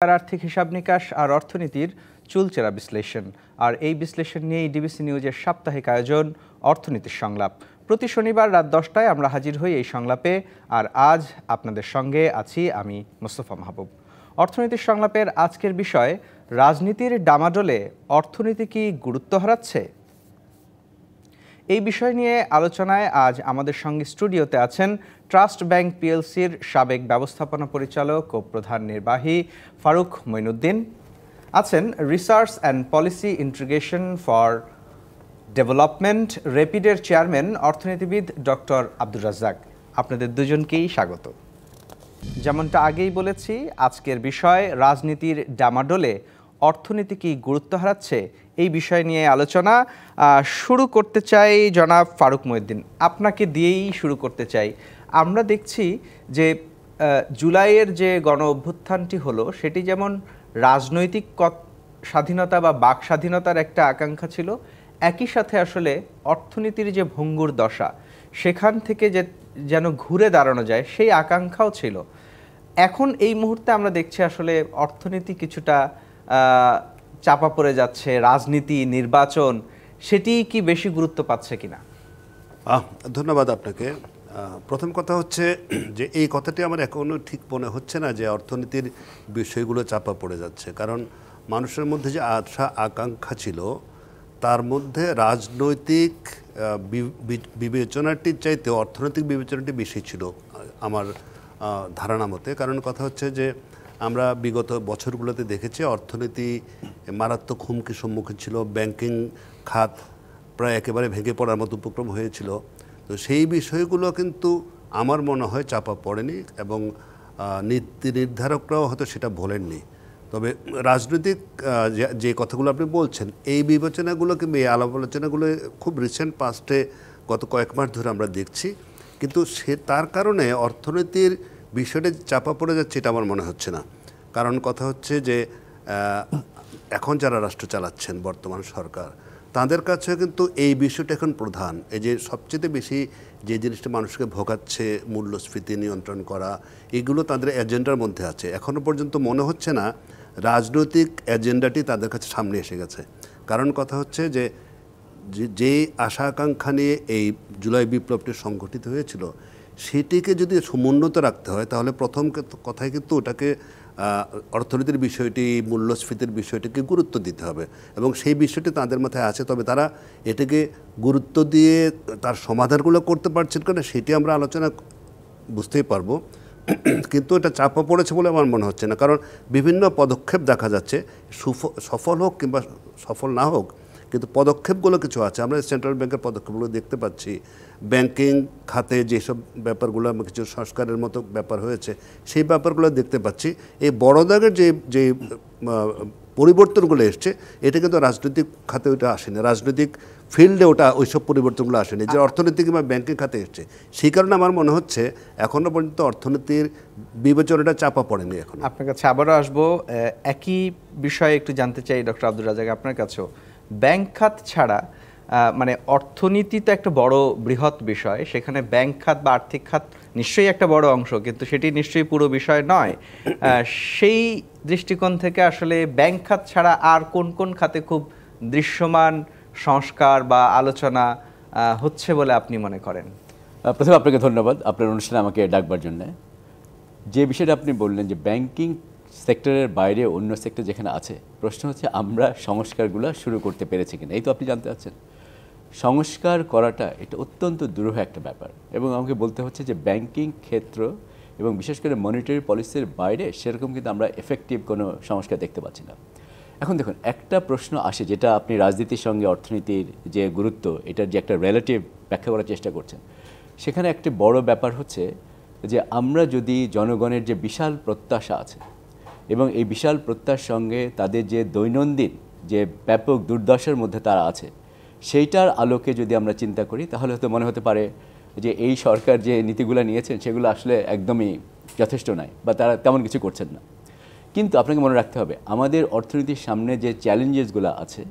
আর্থিক হিসাব নিকাশ আর অর্থনীতির চুলচেরা বিশ্লেষণ। আর এই বিশ্লেষণ নিয়েই ডিবিসি নিউজের সাপ্তাহিক আয়োজন অর্থনীতির সংলাপ। প্রতি শনিবার রাত 10টায় আমরা হাজির হই এই সংলাপে। আর আজ আপনাদের সঙ্গে আছি আমি মোস্তফা মাহবুব। অর্থনীতির সংলাপের আজকের বিষয়, রাজনীতির ডামাডোলে অর্থনীতি কি গুরুত্ব হারাচ্ছে? এই বিষয় নিয়ে আলোচনায় আজ আমাদের সঙ্গে স্টুডিওতে আছেন ট্রাস্ট ব্যাংক পিএলসির সাবেক ব্যবস্থাপনা পরিচালক ও প্রধান নির্বাহী ফারুক মঈনুদ্দিন, আছেন research and policy integration for development রেপিডের চেয়ারম্যান অর্থনীতিবিদ ডক্টর আব্দুর রাজ্জাক। আপনাদের দুজনকেই স্বাগত। যেমনটা আগেই বলেছি, আজকের বিষয় রাজনীতির ডামাডোলে অর্থনীতি কি গুরুত্ব হারাচ্ছে, এই বিষয় নিয়ে আলোচনা শুরু করতে চাই। জনাব ফারুক মঈনুদ্দিন, আপনাকে দিয়েই শুরু করতে চাই। আমরা দেখছি যে জুলাইয়ের যে গণ অভ্যুত্থানটি হলো, সেটি যেমন রাজনৈতিক স্বাধীনতা বা বাক স্বাধীনতার একটা আকাঙ্ক্ষা ছিল, একই সাথে আসলে অর্থনীতির যে ভঙ্গুর দশা, সেখান থেকে যে যেন ঘুরে দাঁড়ানো যায় সেই আকাঙ্ক্ষাও ছিল। এখন এই মুহূর্তে আমরা দেখছি আসলে অর্থনীতি কিছুটা চাপা পড়ে যাচ্ছে, রাজনীতি, নির্বাচন, সেটি কি বেশি গুরুত্ব পাচ্ছে কিনা? ধন্যবাদ আপনাকে। প্রথম কথা হচ্ছে যে এই কথাটি আমার এখনো ঠিক মনে হচ্ছে না যে অর্থনীতির বিষয়গুলো চাপা পড়ে যাচ্ছে, কারণ মানুষের মধ্যে যে আশা আকাঙ্ক্ষা ছিল তার মধ্যে রাজনৈতিক বিবেচনাটির চাইতে অর্থনৈতিক বিবেচনাটি বেশি ছিল আমার ধারণা মতে। কারণ কথা হচ্ছে যে আমরা বিগত বছরগুলোতে দেখেছি অর্থনীতি মারাত্মক হুমকির সম্মুখীন ছিল, ব্যাংকিং খাত প্রায় একেবারে ভেঙে পড়ার মতো উপক্রম হয়েছিল। তো সেই বিষয়গুলো কিন্তু আমার মনে হয় চাপা পড়েনি এবং নীতি নির্ধারকরাও হয়তো সেটা বলেননি। তবে রাজনৈতিক যে কথাগুলো আপনি বলছেন, এই বিবেচনাগুলো কিংবা এই আলাপ আলোচনাগুলো খুব রিসেন্ট পাস্টে গত কয়েক মাস ধরে আমরা দেখছি, কিন্তু তার কারণে অর্থনীতির বিষয়টা চাপা পড়ে যাচ্ছে এটা আমার মনে হচ্ছে না। কারণ কথা হচ্ছে যে এখন যারা রাষ্ট্র চালাচ্ছেন বর্তমান সরকার, তাদের কাছে কিন্তু এই বিষয়টা এখন প্রধান। এই যে সবচেয়ে বেশি যে জিনিসটা মানুষকে ভোগাচ্ছে, মূল্যস্ফীতি নিয়ন্ত্রণ করা, এগুলো তাদের এজেন্ডার মধ্যে আছে। এখনও পর্যন্ত মনে হচ্ছে না রাজনৈতিক এজেন্ডাটি তাদের কাছে সামনে এসে গেছে। কারণ কথা হচ্ছে যে যে আশা আকাঙ্ক্ষা নিয়ে এই জুলাই বিপ্লবটি সংগঠিত হয়েছিল, সেটিকে যদি সমুন্নত রাখতে হয় তাহলে প্রথম কথায় কিন্তু ওটাকে অর্থনীতির বিষয়টি, মূল্যস্ফীতির বিষয়টিকে গুরুত্ব দিতে হবে এবং সেই বিষয়টি তাদের মাথায় আছে। তবে তারা এটাকে গুরুত্ব দিয়ে তার সমাধানগুলো করতে পারছেন কিনা সেটি আমরা আলোচনা বুঝতেই পারবো, কিন্তু এটা চাপা পড়েছে বলে আমার মনে হচ্ছে না। কারণ বিভিন্ন পদক্ষেপ দেখা যাচ্ছে, সফল হোক কিংবা সফল না হোক, কিন্তু পদক্ষেপগুলো কিছু আছে। আমরা সেন্ট্রাল ব্যাংকের পদক্ষেপগুলো দেখতে পাচ্ছি, ব্যাংকিং খাতে যেসব ব্যাপারগুলো কিছু সংস্কারের মতো ব্যাপার হয়েছে সেই ব্যাপারগুলো দেখতে পাচ্ছি। এই বড় দাগের যে পরিবর্তনগুলো এসছে, এটা কিন্তু রাজনৈতিক খাতে ওইটা আসেনি, রাজনৈতিক ফিল্ডে ওটা ওইসব পরিবর্তনগুলো আসেনি, যে অর্থনীতি কিংবা ব্যাংকিং খাতে এসছে। সেই কারণে আমার মনে হচ্ছে এখনও পর্যন্ত অর্থনীতির বিবেচনাটা চাপা পড়েনি। এখন আপনার কাছে আবারও আসবো, একই বিষয়ে একটু জানতে চাই ডক্টর আব্দুর রাজ্জাক, আপনার কাছেও ব্যাংক খাত ছাড়া মানে অর্থনীতি তো একটা বড় বৃহৎ বিষয়, সেখানে ব্যাংক খাত বা আর্থিক খাত নিশ্চয়ই একটা বড় অংশ, কিন্তু সেটি নিশ্চয়ই পুরো বিষয় নয়। সেই দৃষ্টিকোণ থেকে আসলে ব্যাংক খাত ছাড়া আর কোন কোন খাতে খুব দৃশ্যমান সংস্কার বা আলোচনা হচ্ছে বলে আপনি মনে করেন? প্রথমে আপনাকে ধন্যবাদ আপনার অনুষ্ঠানে আমাকে ডাকবার জন্য। যে বিষয়টা আপনি বললেন যে ব্যাংকিং সেক্টরের বাইরে অন্য সেক্টর যেখানে আছে, প্রশ্ন হচ্ছে আমরা সংস্কারগুলো শুরু করতে পেরেছি কিনা, এই তো আপনি জানতে চাচ্ছেন। সংস্কার করাটা এটা অত্যন্ত দুরূহ একটা ব্যাপার এবং আমাকে বলতে হচ্ছে যে ব্যাংকিং ক্ষেত্র এবং বিশেষ করে মনিটারি পলিসির বাইরে সেরকম কিন্তু আমরা এফেক্টিভ কোনো সংস্কার দেখতে পাচ্ছি না। এখন দেখুন, একটা প্রশ্ন আসে যেটা আপনি রাজনীতির সঙ্গে অর্থনীতির যে গুরুত্ব, এটার যে একটা রিলেটিভ ব্যাখ্যা করার চেষ্টা করছেন, সেখানে একটি বড় ব্যাপার হচ্ছে যে আমরা যদি জনগণের যে বিশাল প্রত্যাশা আছে এবং এই বিশাল প্রত্যাশার সঙ্গে তাদের যে দৈনন্দিন যে ব্যাপক দুর্দশার মধ্যে তারা আছে, সেইটার আলোকে যদি আমরা চিন্তা করি, তাহলে হয়তো মনে হতে পারে যে এই সরকার যে নীতিগুলো নিয়েছেন সেগুলো আসলে একদমই যথেষ্ট নয় বা তারা তেমন কিছু করছেন না। কিন্তু আপনাকে মনে রাখতে হবে আমাদের অর্থনীতির সামনে যে চ্যালেঞ্জেসগুলো আছে,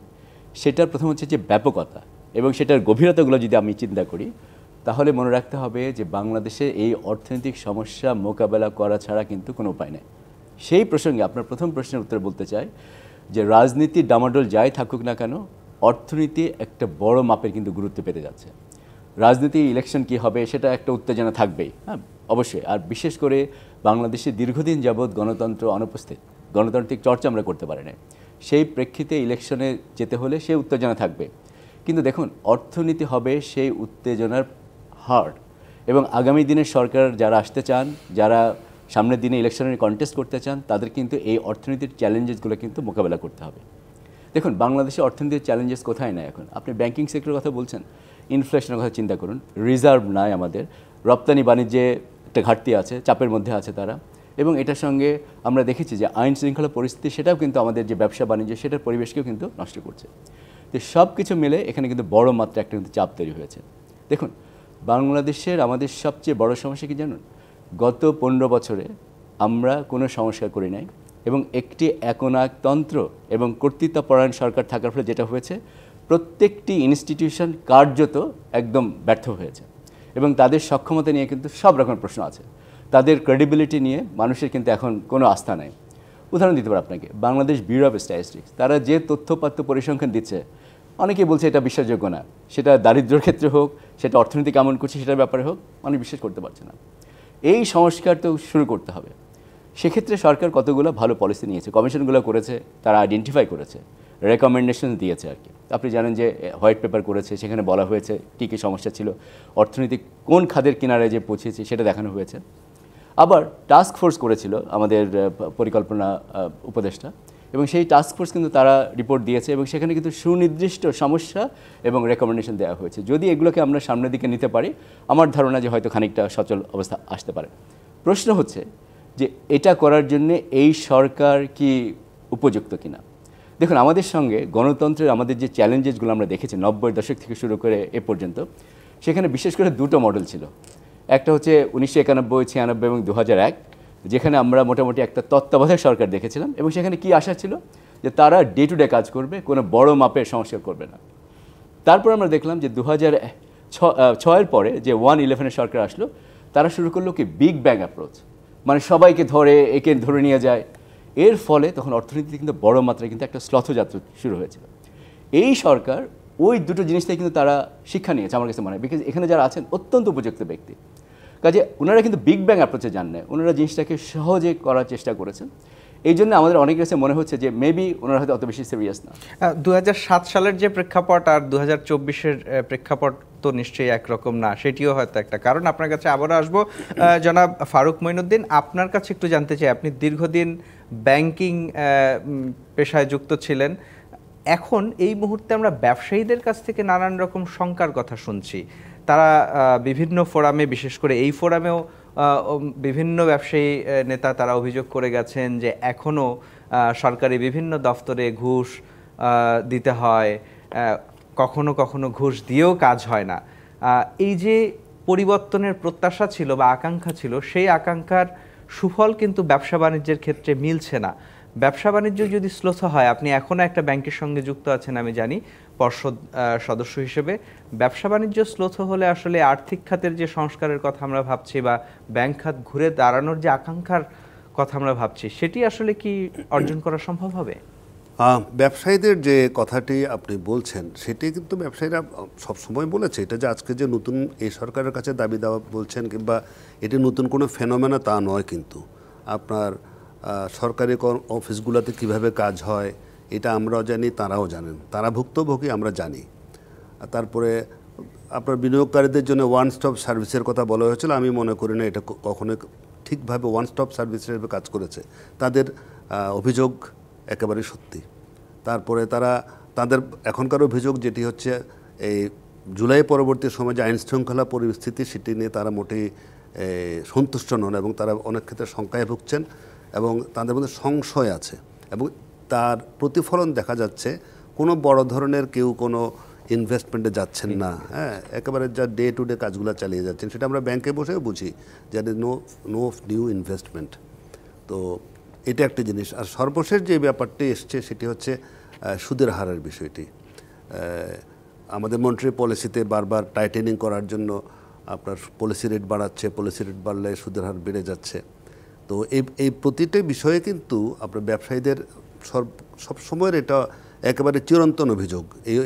সেটার প্রথম হচ্ছে যে ব্যাপকতা এবং সেটার গভীরতাগুলো যদি আমি চিন্তা করি, তাহলে মনে রাখতে হবে যে বাংলাদেশে এই অর্থনৈতিক সমস্যা মোকাবেলা করা ছাড়া কিন্তু কোনো উপায় নেই। সেই প্রসঙ্গে আপনার প্রথম প্রশ্নের উত্তর বলতে চাই যে রাজনীতির ডামাডোল যাই থাকুক না কেন, অর্থনীতি একটা বড় মাপের কিন্তু গুরুত্ব পেতে যাচ্ছে। রাজনীতি ইলেকশন কি হবে সেটা একটা উত্তেজনা থাকবেই, হ্যাঁ অবশ্যই। আর বিশেষ করে বাংলাদেশে দীর্ঘদিন যাবৎ গণতন্ত্র অনুপস্থিত, গণতান্ত্রিক চর্চা আমরা করতে পারি না। সেই প্রেক্ষিতে ইলেকশনে যেতে হলে সেই উত্তেজনা থাকবে। কিন্তু দেখুন, অর্থনীতি হবে সেই উত্তেজনার হার, এবং আগামী দিনের সরকার যারা আসতে চান, যারা সামনের দিনে ইলেকশনের কন্টেস্ট করতে চান, তাদের কিন্তু এই অর্থনীতির চ্যালেঞ্জেসগুলো কিন্তু মোকাবেলা করতে হবে। দেখুন, বাংলাদেশে অর্থনীতির চ্যালেঞ্জেস কোথায় নাই এখন? আপনি ব্যাংকিং সেক্টরের কথা বলছেন, ইনফ্লেশনের কথা চিন্তা করুন, রিজার্ভ নাই আমাদের, রপ্তানি বাণিজ্যে একটা ঘাটতি আছে, চাপের মধ্যে আছে তারা, এবং এটার সঙ্গে আমরা দেখেছি যে আইন শৃঙ্খলা পরিস্থিতি সেটাও কিন্তু আমাদের যে ব্যবসা বাণিজ্য সেটার পরিবেশকেও কিন্তু নষ্ট করছে। তো সব কিছু মিলে এখানে কিন্তু বড় মাত্রা একটা কিন্তু চাপ তৈরি হয়েছে। দেখুন, বাংলাদেশের আমাদের সবচেয়ে বড় সমস্যা কি জানুন? গত 15 বছরে আমরা কোনো সংস্কার করি নাই, এবং একটি একনায়কতন্ত্র এবং কর্তৃত্বপরায়ণ সরকার থাকার ফলে যেটা হয়েছে, প্রত্যেকটি ইনস্টিটিউশন কার্যত একদম ব্যর্থ হয়েছে, এবং তাদের সক্ষমতা নিয়ে কিন্তু সব রকমের প্রশ্ন আছে। তাদের ক্রেডিবিলিটি নিয়ে মানুষের কিন্তু এখন কোনো আস্থা নাই। উদাহরণ দিতে পারি আপনাকে, বাংলাদেশ ব্যুরো অফ স্ট্যাটিস্টিক্স, তারা যে তথ্যপাত্য পরিসংখ্যান দিচ্ছে, অনেকেই বলছে এটা বিশ্বাসযোগ্য না। সেটা দারিদ্র্যের ক্ষেত্রে হোক, সেটা অর্থনীতি কেমন করছে সেটার ব্যাপারে হোক, মানুষ বিশ্বাস করতে পারছে না। এই সংস্কার তো শুরু করতে হবে। সেক্ষেত্রে সরকার কতগুলো ভালো পলিসি নিয়েছে, কমিশনগুলো করেছে, তারা আইডেন্টিফাই করেছে, রেকমেন্ডেশন দিয়েছে আর কি। আপনি জানেন যে হোয়াইট পেপার করেছে, সেখানে বলা হয়েছে কী কী সমস্যা ছিল, অর্থনীতি কোন খাদের কিনারে যে পৌঁছেছে সেটা দেখানো হয়েছে। আবার টাস্ক ফোর্স করেছিল আমাদের পরিকল্পনা উপদেষ্টা, এবং সেই টাস্ক ফোর্স কিন্তু তারা রিপোর্ট দিয়েছে, এবং সেখানে কিন্তু সুনির্দিষ্ট সমস্যা এবং রেকমেন্ডেশন দেওয়া হয়েছে। যদি এগুলোকে আমরা সামনের দিকে নিতে পারি, আমার ধারণা যে হয়তো খানিকটা সচল অবস্থা আসতে পারে। প্রশ্ন হচ্ছে যে এটা করার জন্য এই সরকার কি উপযুক্ত কিনা। দেখুন, আমাদের সঙ্গে গণতন্ত্রের আমাদের যে চ্যালেঞ্জেসগুলো আমরা দেখেছি 90-এর দশক থেকে শুরু করে এ পর্যন্ত, সেখানে বিশেষ করে দুটো মডেল ছিল। একটা হচ্ছে 1991, 96 এবং 2001, যেখানে আমরা মোটামুটি একটা তত্ত্বাবধায়ক সরকার দেখেছিলাম, এবং সেখানে কি আশা ছিল যে তারা ডে টু ডে কাজ করবে, কোনো বড় মাপের সংস্কার করবে না। তারপর আমরা দেখলাম যে 2006-এর পরে যে 1-11-এর সরকার আসলো, তারা শুরু করলো কি বিগ ব্যাং অ্যাপ্রোচ, মানে সবাইকে ধরে একে ধরে নিয়ে যায়। এর ফলে তখন অর্থনীতিতে কিন্তু বড় মাত্রায় কিন্তু একটা শ্লথযাত্রা শুরু হয়েছিল। এই সরকার ওই দুটো জিনিসটাই কিন্তু তারা শিক্ষা নিয়েছে আমার কাছে মনে হয়, বিকজ এখানে যারা আছেন অত্যন্ত উপযুক্ত ব্যক্তি। কাজে ওনারা কিন্তু বিগ ব্যাং অ্যাপ্রোচে যান না, ওনারা জিনিসটাকে সহজে করার চেষ্টা করেছেন। এই জন্য আমাদের অনেকের কাছে মনে হচ্ছে যে মেবি ওনারা হয়তো অত বেশি সিরিয়াস না। 2007 সালের যে প্রেক্ষাপট আর 2024-এর প্রেক্ষাপট তো নিশ্চয়ই একরকম না, সেটিও হয়তো একটা কারণ। আপনার কাছে আবারও আসবো। জনাব ফারুক মঈনুদ্দিন, আপনার কাছে একটু জানতে চাই, আপনি দীর্ঘদিন ব্যাংকিং পেশায় যুক্ত ছিলেন, এখন এই মুহূর্তে আমরা ব্যবসায়ীদের কাছ থেকে নানান রকম শঙ্কার কথা শুনছি। তারা বিভিন্ন ফোরামে, বিশেষ করে এই ফোরামেও বিভিন্ন ব্যবসায়ী নেতা তারা অভিযোগ করে গেছেন যে এখনও সরকারি বিভিন্ন দফতরে ঘুষ দিতে হয়, কখনো কখনো ঘুষ দিয়েও কাজ হয় না। এই যে পরিবর্তনের প্রত্যাশা ছিল বা আকাঙ্ক্ষা ছিল, সেই আকাঙ্ক্ষার সুফল কিন্তু ব্যবসা বাণিজ্যের ক্ষেত্রে মিলছে না। ব্যবসা বাণিজ্য যদি শ্লথ হয়, আপনি এখনও একটা ব্যাংকের সঙ্গে যুক্ত আছেন আমি জানি পর্ষদ সদস্য হিসেবে, ব্যবসা বাণিজ্য শ্লথ হলে আসলে আর্থিক খাতের যে সংস্কারের কথা আমরা ভাবছি বা ব্যাংক খাত ঘুরে দাঁড়ানোর যে আকাঙ্ক্ষার কথা আমরা ভাবছি, সেটি আসলে কি অর্জন করা সম্ভব হবে? ব্যবসায়ীদের যে কথাটি আপনি বলছেন সেটি কিন্তু ব্যবসায়ীরা সবসময় বলেছে। এটা যে আজকে যে নতুন এই সরকারের কাছে দাবি দেওয়া বলছেন কিংবা এটি নতুন কোনো ফেনোমেনা তা নয়, কিন্তু আপনার সরকারি অফিসগুলোতে কিভাবে কাজ হয় এটা আমরাও জানি, তারাও জানেন, তারা ভুক্তভোগী আমরা জানি। তারপরে আপনার বিনিয়োগকারীদের জন্য ওয়ান স্টপ সার্ভিসের কথা বলা হয়েছিল, আমি মনে করি না এটা কখনোই ঠিকভাবে ওয়ান স্টপ সার্ভিস হিসেবে কাজ করেছে। তাদের অভিযোগ একেবারে সত্যি। তারপরে তাদের এখনকার অভিযোগ যেটি হচ্ছে এই জুলাই পরবর্তী সময় যে আইন শৃঙ্খলা পরিস্থিতি, সেটি নিয়ে তারা মোটেই সন্তুষ্ট নন, এবং তারা অনেক ক্ষেত্রে শঙ্কায় ভুগছেন এবং তাদের মধ্যে সংশয় আছে, এবং তার প্রতিফলন দেখা যাচ্ছে কোনো বড় ধরনের কেউ কোনো ইনভেস্টমেন্টে যাচ্ছেন না। হ্যাঁ, একেবারে যা ডে টু ডে কাজগুলো চালিয়ে যাচ্ছেন, সেটা আমরা ব্যাংকে বসেও বুঝি যে নো নিউ ইনভেস্টমেন্ট। তো এটা একটা জিনিস। আর সর্বশেষ যে ব্যাপারটি এসছে সেটি হচ্ছে সুদের হারের বিষয়টি। আমাদের মনিটারি পলিসিতে বারবার টাইটেনিং করার জন্য আপনার পলিসি রেট বাড়াচ্ছে, পলিসি রেট বাড়লে সুদের হার বেড়ে যাচ্ছে। তো এই প্রতিটা বিষয়ে কিন্তু আপনার ব্যবসায়ীদের সবসময়ের এটা একেবারে চিরন্তন অভিযোগ।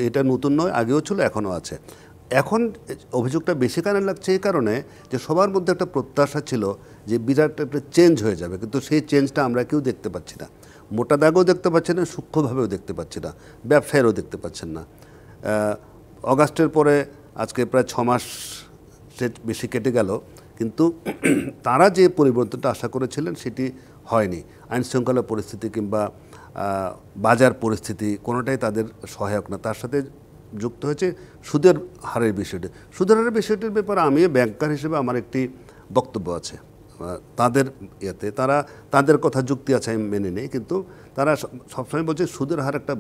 এটা নতুন নয়, আগেও ছিল, এখনও আছে। এখন অভিযোগটা বেশি কারণে লাগছে এই কারণে যে সবার মধ্যে একটা প্রত্যাশা ছিল যে বিরাট একটা চেঞ্জ হয়ে যাবে, কিন্তু সেই চেঞ্জটা আমরা কেউ দেখতে পাচ্ছি না। মোটা দাগও দেখতে পাচ্ছি না, সূক্ষ্মভাবেও দেখতে পাচ্ছি না, ব্যবসায়ীরাও দেখতে পাচ্ছেন না। অগাস্টের পরে আজকে প্রায় 6 মাস বেশি কেটে গেল, কিন্তু তারা যে পরিবর্তনটা আশা করেছিলেন সেটি হয়নি। আইনশৃঙ্খলা পরিস্থিতি কিংবা বাজার পরিস্থিতি কোনোটাই তাদের সহায়ক না। তার সাথে যুক্ত হয়েছে সুদের হারের বিষয়টি। সুদের হারের বিষয়টির ব্যাপারে আমি ব্যাংকার হিসেবে আমার একটি বক্তব্য আছে। তাদের ইয়েতে তাদের কথা যুক্তি আছে, আমি মেনে নেই, কিন্তু তারা সবসময় বলছে সুদের হার একটা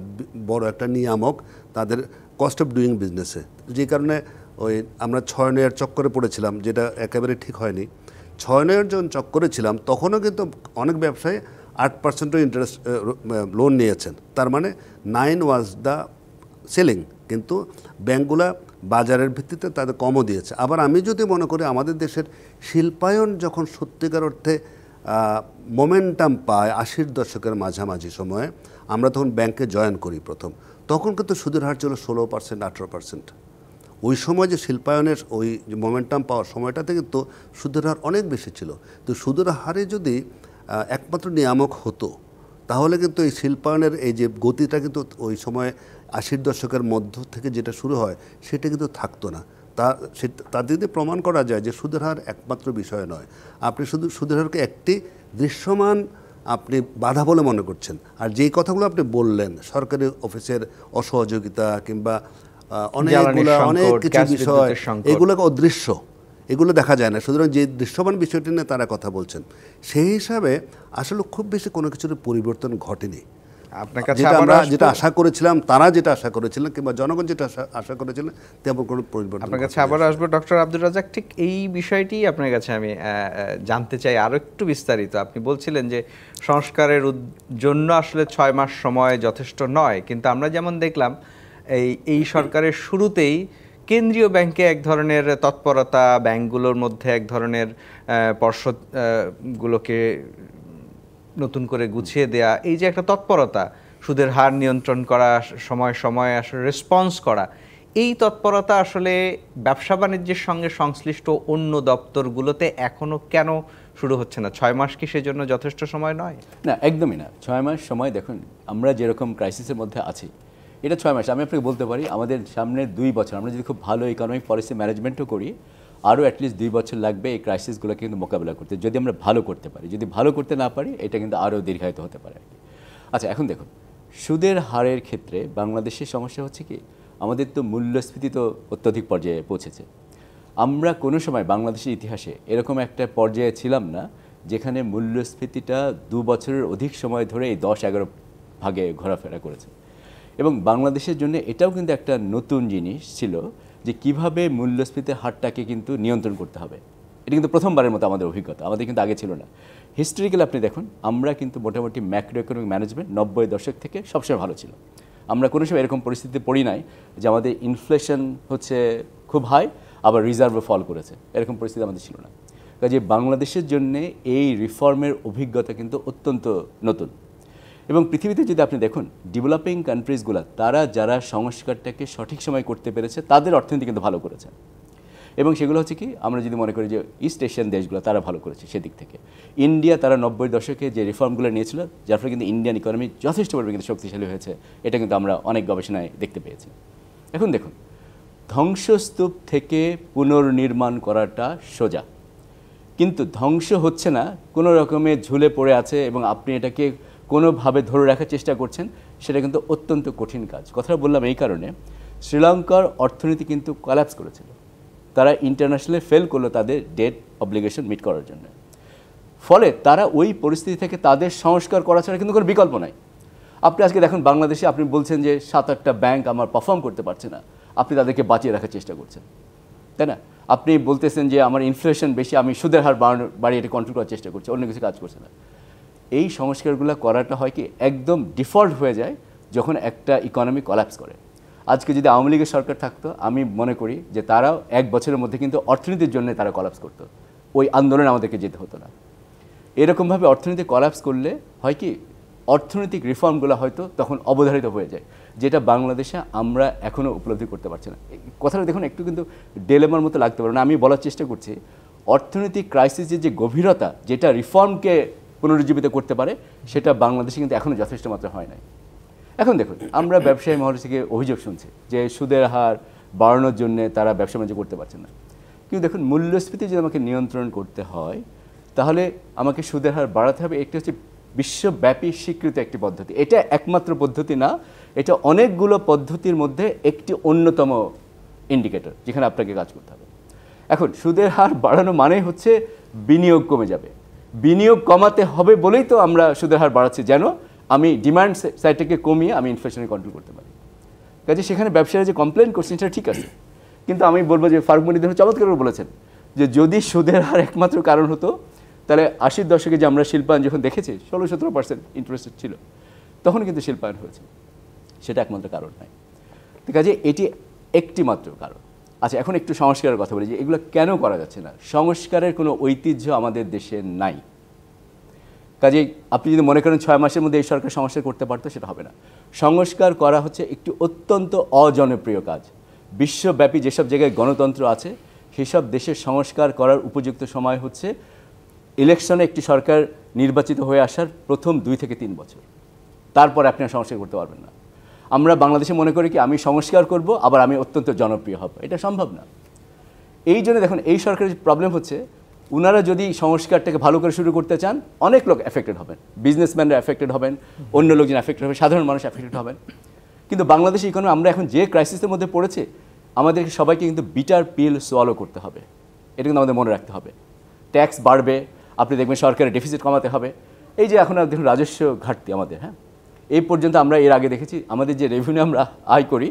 বড় একটা নিয়ামক তাদের কস্ট অফ ডুইং বিজনেসে। যে কারণে ওই আমরা 6 নয়ের চক্করে পড়েছিলাম, যেটা একেবারে ঠিক হয়নি। 6 নয়ের যখন চক্করে ছিলাম তখনও কিন্তু অনেক ব্যবসায়ী 8% ইন্টারেস্ট লোন নিয়েছেন। তার মানে 9 ওয়াজ দ্য সেলিং, কিন্তু ব্যাংকগুলা বাজারের ভিত্তিতে তাদের কমও দিয়েছে। আবার আমি যদি মনে করি আমাদের দেশের শিল্পায়ন যখন সত্যিকার অর্থে মোমেন্টাম পায় 80-র দশকের মাঝামাঝি সময়ে, আমরা তখন ব্যাংকে জয়েন করি প্রথম, তখন কিন্তু সুদের হার ছিল 16%, 18%। ওই সময় যে শিল্পায়নের ওই মোমেন্টাম পাওয়ার সময়টাতে কিন্তু সুদের হার অনেক বেশি ছিল। তো সুদের হারে যদি একমাত্র নিয়ামক হতো তাহলে কিন্তু এই শিল্পায়নের এই যে গতিটা কিন্তু ওই সময় 80-র দশকের মধ্য থেকে যেটা শুরু হয় সেটা কিন্তু থাকতো না। তার দিকে প্রমাণ করা যায় যে সুদের হার একমাত্র বিষয় নয়। আপনি শুধু সুদের হারকে একটি দৃশ্যমান আপনি বাধা বলে মনে করছেন। আর যেই কথাগুলো আপনি বললেন, সরকারি অফিসের অসহযোগিতা কিংবা অনেক কিছু বিষয়, এগুলোকে অদৃশ্য, এগুলো দেখা যায় না। সুতরাং যে দৃশ্যমান বিষয়টি নিয়ে তারা কথা বলছেন, সেই হিসাবে আসলে খুব বেশি কোনো কিছুর পরিবর্তন ঘটেনি। আপনার কাছে আমরা যেটা আশা করেছিলাম, তারা যেটা আশা করেছিলেন কিংবা জনগণ যেটা আশা করেছিলেন, তেমন কোনো পরিবর্তন। আপনার কাছে আবার আসবো ডক্টর আব্দুর রাজ্জাক। ঠিক এই বিষয়টি আপনার কাছে আমি জানতে চাই আরও একটু বিস্তারিত। আপনি বলছিলেন যে সংস্কারের জন্য আসলে 6 মাস সময় যথেষ্ট নয়, কিন্তু আমরা যেমন দেখলাম এই সরকারের শুরুতেই কেন্দ্রীয় ব্যাংকে এক ধরনের তৎপরতা, ব্যাংকগুলোর মধ্যে এক ধরনের পর্ষদগুলোকে নতুন করে গুছিয়ে দেয়া, এই যে একটা তৎপরতা, সুদের হার নিয়ন্ত্রণ করা, সময় সময় আসলে রেসপন্স করা, এই তৎপরতা আসলে ব্যবসা বাণিজ্যের সঙ্গে সংশ্লিষ্ট অন্য দপ্তরগুলোতে এখনও কেন শুরু হচ্ছে না? 6 মাস কি সেজন্য যথেষ্ট সময় নয়? না, একদমই না। 6 মাস সময়, দেখুন আমরা যেরকম ক্রাইসিসের মধ্যে আছি, এটা 6 মাস। আমি আপনাকে বলতে পারি আমাদের সামনের 2 বছর আমরা যদি খুব ভালো ইকোনমিক পলিসি ম্যানেজমেন্টও করি, আরও অ্যাটলিস্ট 2 বছর লাগবে এই ক্রাইসিসগুলোকে কিন্তু মোকাবেলা করতে, যদি আমরা ভালো করতে পারি। যদি ভালো করতে না পারি, এটা কিন্তু আরও দীর্ঘায়িত হতে পারে। আচ্ছা, এখন দেখুন সুদের হারের ক্ষেত্রে বাংলাদেশের সমস্যা হচ্ছে কি, আমাদের তো মূল্যস্ফীতি তো অত্যধিক পর্যায়ে পৌঁছেছে। আমরা কোনো সময় বাংলাদেশের ইতিহাসে এরকম একটা পর্যায়ে ছিলাম না যেখানে মূল্যস্ফীতিটা 2 বছরের অধিক সময় ধরে এই 10-11 ভাগে ঘোরাফেরা করেছে। এবং বাংলাদেশের জন্য এটাও কিন্তু একটা নতুন জিনিস ছিল যে কিভাবে মূল্যস্ফীতির হারটাকে কিন্তু নিয়ন্ত্রণ করতে হবে। এটা কিন্তু প্রথমবারের মতো আমাদের অভিজ্ঞতা, আমাদের কিন্তু আগে ছিল না। হিস্ট্রিক্যালি আপনি দেখুন, আমরা কিন্তু মোটামুটি ম্যাক্রো ইকোনমিক ম্যানেজমেন্ট 90 দশক থেকে সবসময় ভালো ছিল। আমরা কোনো সময় এরকম পরিস্থিতিতে পড়ি নাই যে আমাদের ইনফ্লেশন হচ্ছে খুব হাই, আবার রিজার্ভে ফল করেছে, এরকম পরিস্থিতি আমাদের ছিল না। কাজে বাংলাদেশের জন্য এই রিফর্মের অভিজ্ঞতা কিন্তু অত্যন্ত নতুন। এবং পৃথিবীতে যদি আপনি দেখুন, ডেভেলপিং কান্ট্রিজগুলো তারা যারা সংস্কারটাকে সঠিক সময় করতে পেরেছে তাদের অর্থনীতি কিন্তু ভালো করেছে। এবং সেগুলো হচ্ছে কি, আমরা যদি মনে করি যে ইস্ট এশিয়ান দেশগুলো তারা ভালো করেছে সেদিক থেকে। ইন্ডিয়া তারা 90 দশকে যে রিফর্মগুলো নিয়েছিল, যার ফলে কিন্তু ইন্ডিয়ান ইকোনমি যথেষ্ট পরিমাণে কিন্তু শক্তিশালী হয়েছে, এটা কিন্তু আমরা অনেক গবেষণায় দেখতে পেয়েছি। এখন দেখুন, ধ্বংসস্তূপ থেকে পুনর্নির্মাণ করাটা সোজা, কিন্তু ধ্বংস হচ্ছে না, কোনো রকমে ঝুলে পড়ে আছে এবং আপনি এটাকে কোনোভাবে ধরে রাখার চেষ্টা করছেন, সেটা কিন্তু অত্যন্ত কঠিন কাজ। কথাটা বললাম এই কারণে, শ্রীলঙ্কার অর্থনীতি কিন্তু কলাপস করেছিল, তারা ইন্টারন্যাশনালি ফেল করলো তাদের ডেট অব্লিগেশন মিট করার জন্য। ফলে তারা ওই পরিস্থিতি থেকে তাদের সংস্কার করা ছাড়া কিন্তু কোনো বিকল্প নাই। আপনি আজকে দেখুন বাংলাদেশে, আপনি বলছেন যে 7-8টা ব্যাংক আমার পারফর্ম করতে পারছে না, আপনি তাদেরকে বাঁচিয়ে রাখার চেষ্টা করছেন, তাই না? আপনি বলতেছেন যে আমার ইনফ্লেশন বেশি, আমি সুদের হার বাড়িয়ে এটা কন্ট্রোল করার চেষ্টা করছি, অন্য কিছু কাজ করছে না। এই সংস্কারগুলো করাটা হয় কি, একদম ডিফল্ট হয়ে যায় যখন একটা ইকোনমি কলাপস করে। আজকে যদি আওয়ামী লীগের সরকার থাকতো, আমি মনে করি যে তারাও 1 বছরের মধ্যে কিন্তু অর্থনীতির জন্য তারা কলাপস করতো, ওই আন্দোলনে আমাদেরকে যেতে হতো না। এরকমভাবে অর্থনীতি কলাপস করলে হয় কি অর্থনৈতিক রিফর্মগুলো হয়তো তখন অবধারিত হয়ে যায়, যেটা বাংলাদেশে আমরা এখনও উপলব্ধি করতে পারছি না। কথাটা দেখুন একটু কিন্তু ডেলেমার মতো লাগতে পারে না, আমি বলার চেষ্টা করছি অর্থনৈতিক ক্রাইসিসের যে গভীরতা যেটা রিফর্মকে পুনরুজ্জীবিত করতে পারে সেটা বাংলাদেশে কিন্তু এখনও যথেষ্ট মাত্রা হয় নাই। এখন দেখুন আমরা ব্যবসায়ী মহল থেকে অভিযোগ শুনছি যে সুদের হার বাড়ানোর জন্য তারা ব্যবসা বাণিজ্য করতে পারছে না, কিন্তু দেখুন মূল্যস্ফীতি যদি আমাকে নিয়ন্ত্রণ করতে হয় তাহলে আমাকে সুদের হার বাড়াতে হবে। একটি হচ্ছে বিশ্বব্যাপী স্বীকৃত একটি পদ্ধতি, এটা একমাত্র পদ্ধতি না, এটা অনেকগুলো পদ্ধতির মধ্যে একটি অন্যতম ইন্ডিকেটর যেখানে আপনাকে কাজ করতে হবে। এখন সুদের হার বাড়ানো মানেই হচ্ছে বিনিয়োগ কমে যাবে, বিনিয়োগ কমাতে হবে বলেই তো আমরা সুদের হার বাড়াচ্ছি যেন আমি ডিমান্ড সাইডটাকে কমিয়ে আমি ইনফ্লেশনে কন্ট্রোল করতে পারি। কাজে সেখানে ব্যবসায়ীরা যে কমপ্লেন করছেন সেটা ঠিক আছে, কিন্তু আমি বলবো যে ফারুক মনির চমৎকার করে বলেছেন যে যদি সুদের হার একমাত্র কারণ হতো তাহলে 80-র দশকে যে আমরা শিল্পায়ন যখন দেখেছি 16-17% ইন্টারেস্ট ছিল তখন কিন্তু শিল্পায়ন হয়েছে, সেটা একমাত্র কারণ নয়। তো কাজে এটি একটি মাত্র কারণ। আচ্ছা এখন একটু সংস্কারের কথা বলি যে এগুলো কেন করা যাচ্ছে না। সংস্কারের কোনো ঐতিহ্য আমাদের দেশে নাই। কাজেই আপনি যদি মনে করেন 6 মাসের মধ্যে এই সরকার সংস্কার করতে পারতো, সেটা হবে না। সংস্কার করা হচ্ছে একটি অত্যন্ত অজনপ্রিয় কাজ। বিশ্বব্যাপী যেসব জায়গায় গণতন্ত্র আছে সেসব দেশের সংস্কার করার উপযুক্ত সময় হচ্ছে ইলেকশনে একটি সরকার নির্বাচিত হয়ে আসার প্রথম 2 থেকে 3 বছর, তারপর আপনি আর সংস্কার করতে পারবেন না। আমরা বাংলাদেশে মনে করি কি আমি সংস্কার করব আবার আমি অত্যন্ত জনপ্রিয় হব, এটা সম্ভব না। এই জন্য দেখুন এই সরকারের প্রবলেম হচ্ছে উনারা যদি সংস্কারটাকে ভালো করে শুরু করতে চান অনেক লোক এফেক্টেড হবেন, বিজনেসম্যানরা এফেক্টেড হবেন, অন্য লোকজন এফেক্টেড হবে, সাধারণ মানুষ এফেক্টেড হবেন। কিন্তু বাংলাদেশে ইকোনমি আমরা এখন যে ক্রাইসিসের মধ্যে পড়েছে আমাদেরকে সবাইকে কিন্তু বিটার পিল সোয়ালো করতে হবে, এটা কিন্তু আমাদের মনে রাখতে হবে। ট্যাক্স বাড়বে, আপনি দেখবেন সরকারের ডেফিসিট কমাতে হবে। এই যে এখন দেখুন রাজস্ব ঘাটতি আমাদের, হ্যাঁ এই পর্যন্ত আমরা এর আগে দেখেছি আমাদের যে রেভিনিউ আমরা আয় করি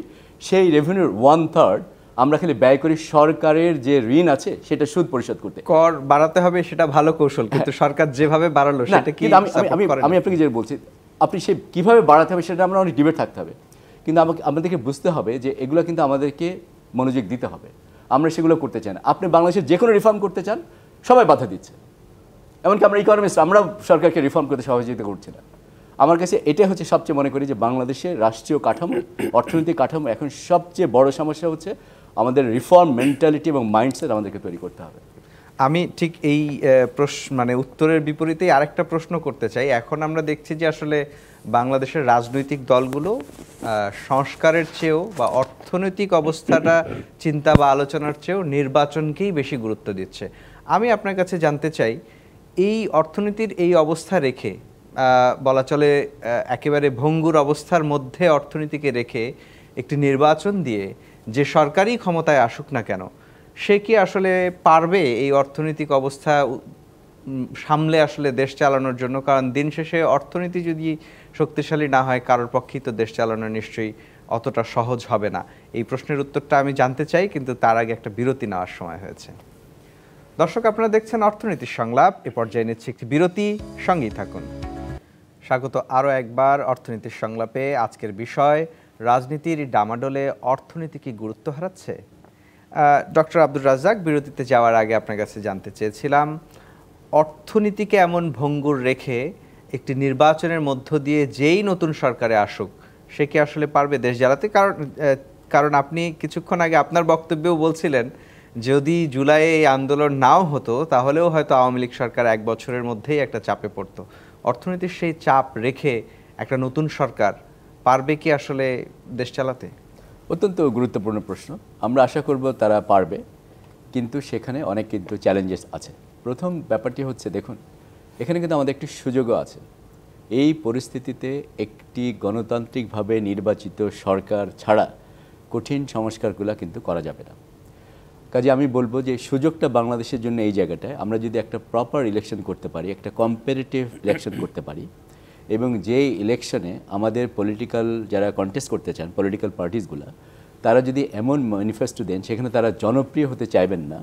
সেই রেভিনিউর 1/3 আমরা খালি ব্যয় করি সরকারের যে ঋণ আছে সেটা সুদ পরিশোধ করতে। কর বাড়াতে হবে সেটা ভালো কৌশল, কিন্তু সরকার যেভাবে বাড়ালো সেটা কি আমি আপনাকে যে বলছি আপনি সে কীভাবে বাড়াতে হবে সেটা আমরা অনেক ডিবেট থাকতে হবে, কিন্তু আমাদেরকে বুঝতে হবে যে এগুলো কিন্তু আমাদেরকে মনোযোগ দিতে হবে। আমরা সেগুলো করতে চাই না। আপনি বাংলাদেশের যে কোনো রিফর্ম করতে চান সবাই বাধা দিচ্ছে, এমনকি আমরা ইকোনমিস্ট আমরা সরকারকে রিফর্ম করতে সহযোগিতা করছি না। আমার কাছে এটাই হচ্ছে সবচেয়ে মনে করি যে বাংলাদেশের রাষ্ট্রীয় কাঠামো অর্থনৈতিক কাঠামো এখন সবচেয়ে বড় সমস্যা হচ্ছে আমাদের রিফর্ম মেন্টালিটি এবং মাইন্ডসেট আমাদেরকে তৈরি করতে হবে। আমি ঠিক এই মানে উত্তরের বিপরীতেই আরেকটা প্রশ্ন করতে চাই। এখন আমরা দেখছি যে আসলে বাংলাদেশের রাজনৈতিক দলগুলো সংস্কারের চেয়েও বা অর্থনৈতিক অবস্থাটা চিন্তা বা আলোচনার চেয়েও নির্বাচনকেই বেশি গুরুত্ব দিচ্ছে। আমি আপনার কাছে জানতে চাই এই অর্থনীতির এই অবস্থা রেখে বলা চলে একেবারে ভঙ্গুর অবস্থার মধ্যে অর্থনীতিকে রেখে একটি নির্বাচন দিয়ে যে সরকারি ক্ষমতায় আসুক না কেন সে কি আসলে পারবে এই অর্থনৈতিক অবস্থা সামলে আসলে দেশ চালানোর জন্য? কারণ দিন শেষে অর্থনীতি যদি শক্তিশালী না হয় কারোর পক্ষেই তো দেশ চালানো নিশ্চয়ই অতটা সহজ হবে না। এই প্রশ্নের উত্তরটা আমি জানতে চাই, কিন্তু তার আগে একটা বিরতি নেওয়ার সময় হয়েছে। দর্শক আপনারা দেখছেন অর্থনীতির সংলাপ, এ পর্যায়ে নিচ্ছে একটি বিরতি, সঙ্গেই থাকুন। স্বাগত আরও একবার অর্থনীতির সংলাপে। আজকের বিষয় রাজনীতির ডামাডোলে অর্থনীতি কি গুরুত্ব হারাচ্ছে। ডক্টর আব্দুর রাজ্জাক, বিরতিতে যাওয়ার আগে আপনার কাছে জানতে চেয়েছিলাম অর্থনীতিকে এমন ভঙ্গুর রেখে একটি নির্বাচনের মধ্য দিয়ে যেই নতুন সরকারে আসুক সে কি আসলে পারবে দেশ জ্বালাতে? কারণ আপনি কিছুক্ষণ আগে আপনার বক্তব্যেও বলছিলেন যদি জুলাইয়ে এই আন্দোলন নাও হতো তাহলেও হয়তো আওয়ামী লীগ সরকার 1 বছরের মধ্যেই একটা চাপে পড়তো। অর্থনীতির সেই চাপ রেখে একটা নতুন সরকার পারবে কি আসলে দেশ চালাতে? অত্যন্ত গুরুত্বপূর্ণ প্রশ্ন। আমরা আশা করব তারা পারবে, কিন্তু সেখানে অনেক কিন্তু চ্যালেঞ্জেস আছে। প্রথম ব্যাপারটি হচ্ছে দেখুন এখানে কিন্তু আমাদের একটি সুযোগও আছে। এই পরিস্থিতিতে একটি গণতান্ত্রিকভাবে নির্বাচিত সরকার ছাড়া কঠিন সংস্কারগুলো কিন্তু করা যাবে না। কাজে আমি বলবো যে সুযোগটা বাংলাদেশের জন্য এই জায়গাটায় আমরা যদি একটা প্রপার ইলেকশন করতে পারি, একটা কম্পারেটিভ ইলেকশন করতে পারি, এবং যেই ইলেকশনে আমাদের পলিটিক্যাল যারা কন্টেস্ট করতে চান পলিটিক্যাল পার্টিসগুলো তারা যদি এমন ম্যানিফেস্টো দেন সেখানে তারা জনপ্রিয় হতে চাইবেন না,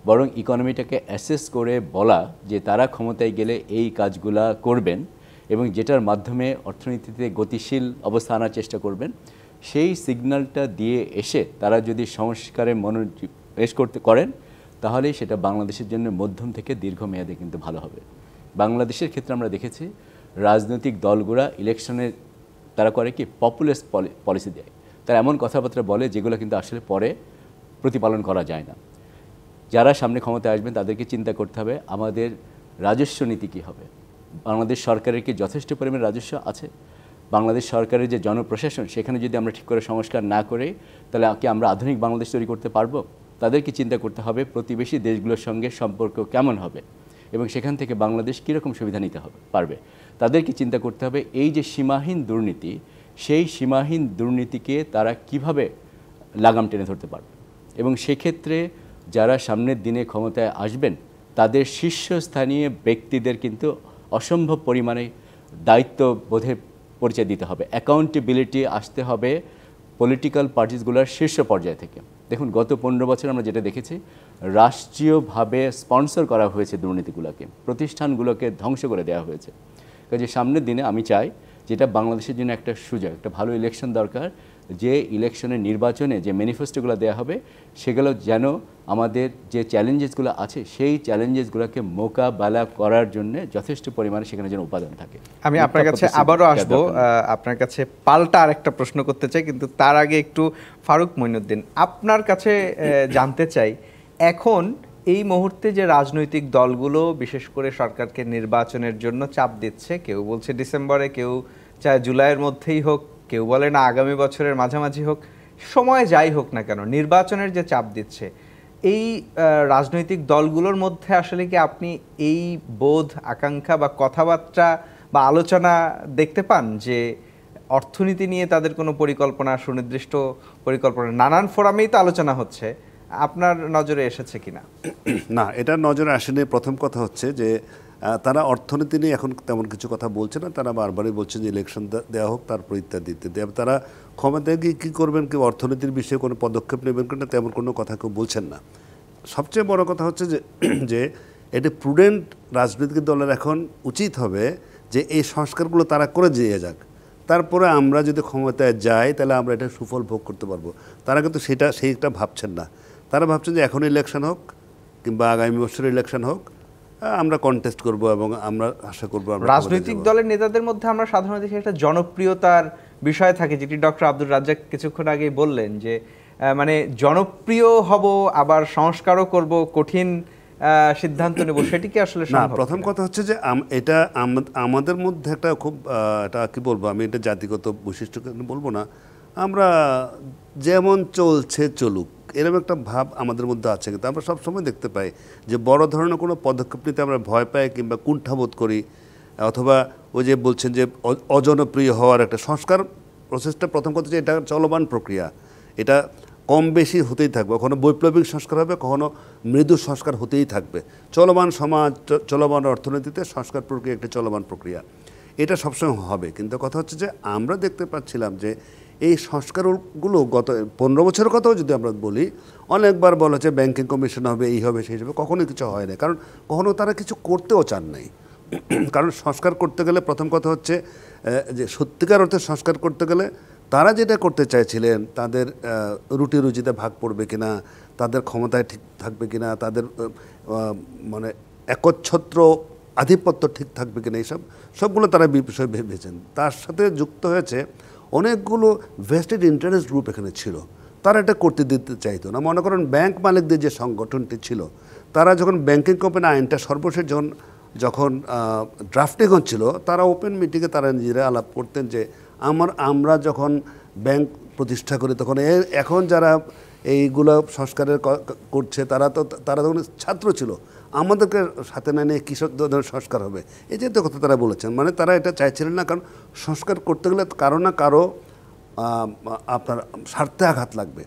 বরং ইকোনমিটাকে অ্যাসেস করে বলা যে তারা ক্ষমতায় গেলে এই কাজগুলা করবেন এবং যেটার মাধ্যমে অর্থনীতিতে গতিশীল অবস্থা আনার চেষ্টা করবেন, সেই সিগন্যালটা দিয়ে এসে তারা যদি সংস্কারে মনোনিবেশ করেন তাহলে সেটা বাংলাদেশের জন্য মধ্যম থেকে দীর্ঘমেয়াদে কিন্তু ভালো হবে। বাংলাদেশের ক্ষেত্রে আমরা দেখেছি রাজনৈতিক দলগুলা ইলেকশনে তারা করে কি পপুলিস্ট পলিসি দেয়, তারা এমন কথাবার্তা বলে যেগুলো কিন্তু আসলে পরে প্রতিপালন করা যায় না। যারা সামনে ক্ষমতায় আসবেন তাদেরকে চিন্তা করতে হবে আমাদের রাজস্ব নীতি কী হবে, বাংলাদেশ সরকারের কি যথেষ্ট পরিমাণ রাজস্ব আছে, বাংলাদেশ সরকারের যে জনপ্রশাসন সেখানে যদি আমরা ঠিক করে সংস্কার না করে তাহলে কি আমরা আধুনিক বাংলাদেশ তৈরি করতে পারবো। তাদেরকে চিন্তা করতে হবে প্রতিবেশী দেশগুলোর সঙ্গে সম্পর্ক কেমন হবে এবং সেখান থেকে বাংলাদেশ কীরকম সুবিধা নিতে হবে পারবে। তাদেরকে চিন্তা করতে হবে এই যে সীমাহীন দুর্নীতি, সেই সীমাহীন দুর্নীতিকে তারা কিভাবে লাগাম টেনে ধরতে পারবে এবং সেক্ষেত্রে যারা সামনের দিনে ক্ষমতায় আসবেন তাদের শীর্ষস্থানীয় ব্যক্তিদের কিন্তু অসম্ভব পরিমাণে দায়িত্ববোধের পরিচয় দিতে হবে, অ্যাকাউন্টেবিলিটি আসতে হবে পলিটিক্যাল পার্টিসগুলোর শীর্ষ পর্যায় থেকে। দেখুন গত 15 বছর আমরা যেটা দেখেছি রাষ্ট্রীয়ভাবে স্পন্সর করা হয়েছে দুর্নীতিগুলোকে, প্রতিষ্ঠানগুলোকে ধ্বংস করে দেওয়া হয়েছে। কাজে সামনের দিনে আমি চাই যেটা বাংলাদেশের জন্য একটা সুযোগ, একটা ভালো ইলেকশন দরকার, যে ইলেকশনের নির্বাচনে যে ম্যানিফেস্টোগুলো দেওয়া হবে সেগুলো যেন আমাদের যে চ্যালেঞ্জেসগুলো আছে সেই চ্যালেঞ্জেসগুলোকে মোকাবেলা করার জন্য যথেষ্ট পরিমাণে সেখানে যেন উপাদান থাকে। আমি আপনার কাছে আবারও আসবো, আপনার কাছে পাল্টা আরেকটা প্রশ্ন করতে চাই, কিন্তু তার আগে একটু ফারুক মঈনুদ্দিন আপনার কাছে জানতে চাই, এখন এই মুহূর্তে যে রাজনৈতিক দলগুলো বিশেষ করে সরকারকে নির্বাচনের জন্য চাপ দিচ্ছে, কেউ বলছে ডিসেম্বরে, কেউ চায় জুলাইয়ের মধ্যেই হোক, কেউ বলে না আগামী বছরের মাঝামাঝি হোক, সময় যাই হোক না কেন নির্বাচনের যে চাপ দিচ্ছে, এই রাজনৈতিক দলগুলোর মধ্যে আসলে কি আপনি এই বোধ আকাঙ্ক্ষা বা কথাবার্তা বা আলোচনা দেখতে পান যে অর্থনীতি নিয়ে তাদের কোনো পরিকল্পনা, সুনির্দিষ্ট পরিকল্পনা, নানান ফোরামেই তো আলোচনা হচ্ছে, আপনার নজরে এসেছে কিনা? না, এটা নজরে আসেনি। প্রথম কথা হচ্ছে যে তারা অর্থনীতি নিয়ে এখন তেমন কিছু কথা বলছে না, তারা বারবারই বলছে যে ইলেকশন দেওয়া হোক, তারপর ইত্যাদি ইত্যাদি। তারা ক্ষমতায় গিয়ে কী করবেন, কেউ অর্থনীতির বিষয়ে কোনো পদক্ষেপ নেবেন কিনা তেমন কোনো কথা কেউ বলছেন না। সবচেয়ে বড় কথা হচ্ছে যে এটি প্রুডেন্ট রাজনৈতিক দলের এখন উচিত হবে যে এই সংস্কারগুলো তারা করে দিয়ে যাক, তারপরে আমরা যদি ক্ষমতায় যাই তাহলে আমরা এটা সুফল ভোগ করতে পারবো। তারা কিন্তু সেইটা ভাবছেন না। তারা ভাবছেন যে এখন ইলেকশন হোক কিংবা আগামী বছর ইলেকশন হোক, আমরা কন্টেস্ট করব এবং আমরা আশা করব রাজনৈতিক দলের নেতাদের মধ্যে আমরা সাধারণত একটা জনপ্রিয়তার বিষয় থাকে, যেটি ডক্টর আব্দুর রাজ্জাক কিছুক্ষণ আগেই বললেন যে মানে জনপ্রিয় হব আবার সংস্কারও করব, কঠিন সিদ্ধান্ত নেব, সেটি কি আসলে সম্ভব? প্রথম কথা হচ্ছে যে এটা আমাদের মধ্যে একটা খুব এটা কি বলবো, আমি এটা জাতিগত বৈশিষ্ট্য বলবো না, আমরা যেমন চলছে চলুক এরকম একটা ভাব আমাদের মধ্যে আছে। কিন্তু আমরা সবসময় দেখতে পাই যে বড় ধরনের কোনো পদক্ষেপ নিতে আমরা ভয় পাই কিংবা কুণ্ঠাবোধ করি, অথবা ওই যে বলছেন যে অজনপ্রিয় হওয়ার একটা সংস্কার প্রসেসটা, প্রথম কথা হচ্ছে এটা চলমান প্রক্রিয়া, এটা কম বেশি হতেই থাকবে, কখনো বৈপ্লবিক সংস্কার হবে, কখনো মৃদু সংস্কার হতেই থাকবে। চলমান সমাজ, চলমান অর্থনীতিতে সংস্কার প্রক্রিয়া একটি চলমান প্রক্রিয়া, এটা সবসময় হবে। কিন্তু কথা হচ্ছে যে আমরা দেখতে পাচ্ছিলাম যে এই সংস্কারগুলো গত 15 বছরের কথাও যদি আমরা বলি, অনেকবার বলা হচ্ছে ব্যাংকিং কমিশন হবে, এই হবে সেই হবে, কখনোই কিছু হয় না, কারণ কখনো তারা কিছু করতেও চান নাই। কারণ সংস্কার করতে গেলে প্রথম কথা হচ্ছে যে সত্যিকার অর্থে সংস্কার করতে গেলে তারা যেটা করতে চাইছিলেন, তাদের রুটি রুজিতে ভাগ পড়বে কিনা, তাদের ক্ষমতায় ঠিক থাকবে কিনা, তাদের মানে একচ্ছত্র আধিপত্য ঠিক থাকবে কিনা, এইসব সবগুলো তারা বিষয় ভেবেছেন। তার সাথে যুক্ত হয়েছে অনেকগুলো ভেস্টেড ইন্টারেস্ট গ্রুপ এখানে ছিল, তারা এটা করতে দিতে চাইতো না। মনে করেন ব্যাংক মালিকদের যে সংগঠনটি ছিল, তারা যখন ব্যাংকিং কোম্পানি আইনটা সর্বশেষ যখন ড্রাফটিং হচ্ছিল, তারা ওপেন মিটিংয়ে তারা নিজেরা আলাপ করতেন যে আমরা যখন ব্যাংক প্রতিষ্ঠা করি তখন এখন যারা এইগুলো সংস্কারের করছে তারা তখন ছাত্র ছিল, আমাদেরকে সাথে না নিয়ে কী ধরনের সংস্কার হবে, এই যে কথা তারা বলেছেন। মানে তারা এটা চাইছিলেন না, কারণ সংস্কার করতে গেলে কারো না কারো আপনার স্বার্থে আঘাত লাগবে।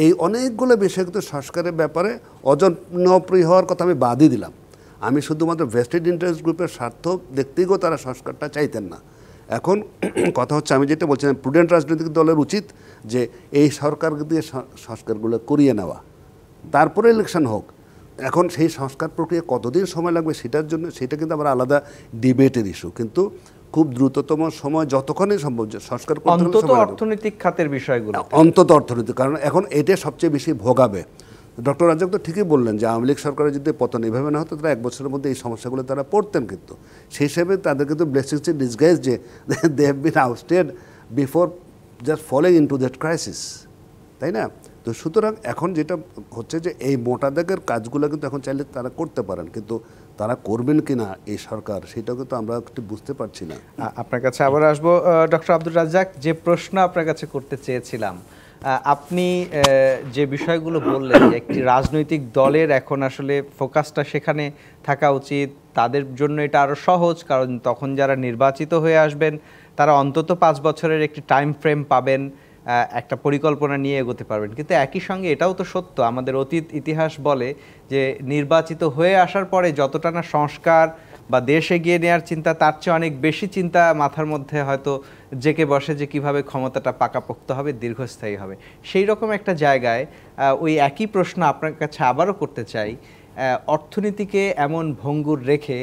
এই অনেকগুলো বিষয় কিন্তু সংস্কারের ব্যাপারে অজনপ্রিয় হওয়ার কথা আমি বাদই দিলাম। আমি শুধুমাত্র ভেস্টেড ইন্টারেস্ট গ্রুপের স্বার্থ দেখতেই তারা সংস্কারটা চাইতেন না। এখন কথা হচ্ছে, আমি যেটা বলছিলাম, প্রুডেন্ট রাজনৈতিক দলের উচিত যে এই সরকার দিয়ে সংস্কারগুলো করিয়ে নেওয়া, তারপরে ইলেকশন হোক। এখন সেই সংস্কার প্রক্রিয়া কতদিন সময় লাগবে সেটা কিন্তু আমার আলাদা ডিবেটের ইস্যু, কিন্তু খুব দ্রুততম সময় যতক্ষণই সম্ভব সংস্কার করতে অন্তত অর্থনৈতিক খাতের বিষয়গুলো, অন্তত অর্থনৈতিক, কারণ এখন এটা সবচেয়ে বেশি ভোগাবে। ডক্টর রাজ্জাক তো ঠিকই বললেন যে আওয়ামী লীগ সরকারের যদি পতন এভাবে না হতো তারা 1 বছরের মধ্যে এই সমস্যাগুলো তারা পড়তেন, কিন্তু সেই হিসেবে তাদের কিন্তু ব্লেসিংস ইন ডিসগাইজ যে they have been outstayed before just following into that crisis, তাই না? তো সুতরাং এখন যেটা হচ্ছে যে এই মোটা দাগের কাজগুলো কিন্তু এখন চাইলে তারা করতে পারেন, কিন্তু তারা করবেন কি না এই সরকার সেটাও কিন্তু আমরা একটু বুঝতে পারছি না। আপনার কাছে আবার আসবো ডক্টর আব্দুর রাজ্জাক, যে প্রশ্ন আপনার কাছে করতে চেয়েছিলাম, আপনি যে বিষয়গুলো বললেন যে একটি রাজনৈতিক দলের এখন আসলে ফোকাসটা সেখানে থাকা উচিত, তাদের জন্য এটা আরও সহজ, কারণ তখন যারা নির্বাচিত হয়ে আসবেন তারা অন্তত 5 বছরের একটি টাইম ফ্রেম পাবেন, একটা পরিকল্পনা নিয়ে এগোতে পারবেন। কিন্তু একই সঙ্গে এটাও তো সত্য, আমাদের অতীত ইতিহাস বলে যে নির্বাচিত হয়ে আসার পরে যতটা না সংস্কার বা দেশ এগিয়ে নেওয়ার চিন্তা, তার চেয়ে অনেক বেশি চিন্তা মাথার মধ্যে হয়তো জেকে বসে যে কিভাবে ক্ষমতাটা পাকাপোক্ত হবে, দীর্ঘস্থায়ী হবে। সেই রকম একটা জায়গায় ওই একই প্রশ্ন আপনার কাছে আবারও করতে চাই, অর্থনীতিকে এমন ভঙ্গুর রেখে